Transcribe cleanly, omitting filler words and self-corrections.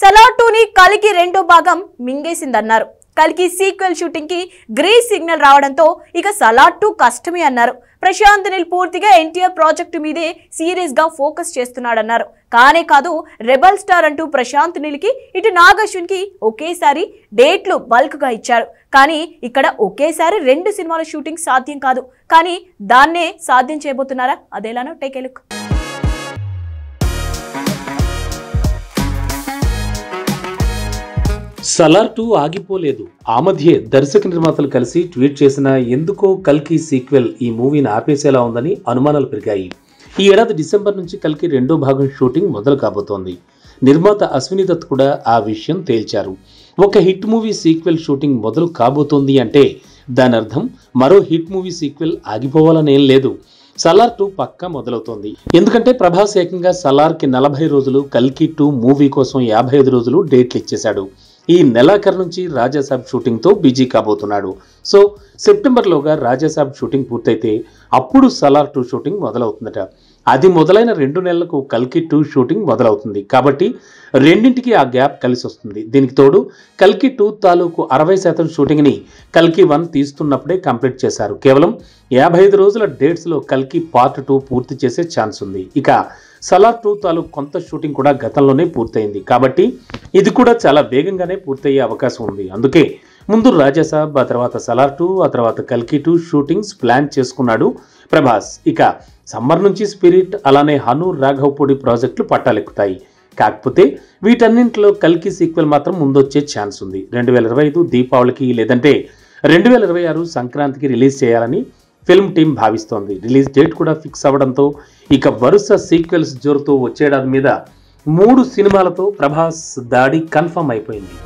సలార్ 2ని కలికి రెండో భాగం మింగేసిందన్నారు. కలికి సీక్వెల్ షూటింగ్ కి గ్రీన్ సిగ్నల్ రావడంతో ఇక సలార్ 2 కష్టమే అన్నారు. ప్రశాంత్ నీల్ పూర్తిగా ఎన్టీఆర్ ప్రాజెక్టు మీదే సీరియస్ గా ఫోకస్ చేస్తున్నాడన్నారు. కానే కాదు రెబల్ స్టార్ అంటూ ప్రశాంత్ నీల్ కి ఇటు నాగశ్విన్ కి ఒకేసారి డేట్లు బల్క్ గా ఇచ్చారు. కానీ ఇక్కడ ఒకేసారి 2 సినిమాల షూటింగ్ సాధ్యం కాదు. కానీ దాన్నే సాధ్యం చేయబోతున్నారా? అదేలానో టేక్ ఏ లుక్. సలార్ 2 ఆగిపోలేదు. ఆ మధ్య దర్శక నిర్మాతలు కలిసి ట్వీట్ చేసిన ఎందుకో కల్కి సీక్వెల్ ఈ మూవీని ఆపేసేలా ఉందని అనుమానాలు పెరిగాయి. ఈ ఏడాది డిసెంబర్ నుంచి కల్కి రెండో భాగం షూటింగ్ మొదలు కాబోతోంది. నిర్మాత అశ్విని దత్ కూడా ఆ విషయం తేల్చారు. ఒక హిట్ మూవీ సీక్వెల్ షూటింగ్ మొదలు కాబోతోంది అంటే దాని అర్థం మరో హిట్ మూవీ సీక్వెల్ ఆగిపోవాలనేం లేదు. సలార్ 2 పక్కా మొదలవుతోంది. ఎందుకంటే ప్రభాస్ ఏకంగా సలార్కి 40 రోజులు, కల్కి 2 మూవీ కోసం 55 రోజులు డేట్లు ఇచ్చేశాడు. ఈ నెలాఖరు నుంచి రాజాసాబ్ షూటింగ్తో బిజీ కాబోతున్నాడు. సో సెప్టెంబర్లోగా రాజాసాబ్ షూటింగ్ పూర్తయితే అప్పుడు సలార్ 2 షూటింగ్ మొదలవుతుందట. అది మొదలైన 2 నెలలకు కల్కి 2 షూటింగ్ మొదలవుతుంది. కాబట్టి రెండింటికి ఆ గ్యాప్ కలిసి వస్తుంది. దీనికి తోడు కల్కి 2 తాలూకు 60% షూటింగ్ని కల్కి 1 తీస్తున్నప్పుడే కంప్లీట్ చేశారు. కేవలం 55 రోజుల డేట్స్లో కల్కి పార్ట్ 2 పూర్తి చేసే ఛాన్స్ ఉంది. ఇక సలార్ 2 తాలూకు కొంత షూటింగ్ కూడా గతంలోనే పూర్తయింది. కాబట్టి ఇది కూడా చాలా వేగంగానే పూర్తయ్యే అవకాశం ఉంది. అందుకే ముందు రాజాసాబ్, ఆ తర్వాత సలార్ 2, ఆ తర్వాత కల్కి 2 షూటింగ్స్ ప్లాన్ చేసుకున్నాడు ప్రభాస్. ఇక సమ్మర్ నుంచి స్పిరిట్, అలానే హను, రాఘవపూడి ప్రాజెక్టులు పట్టాలెక్కుతాయి. కాకపోతే వీటన్నింటిలో కల్కి సీక్వెల్ మాత్రం ముందొచ్చే ఛాన్స్ ఉంది. 2025 దీపావళికి లేదంటే 2026 సంక్రాంతికి రిలీజ్ చేయాలని ఫిల్మ్ టీం భావిస్తోంది. రిలీజ్ డేట్ కూడా ఫిక్స్ అవ్వడంతో ఇక వరుస సీక్వెల్స్ జోరుతో వచ్చేడాది మీద 3 సినిమాలతో ప్రభాస్ దాడి కన్ఫర్మ్ అయిపోయింది.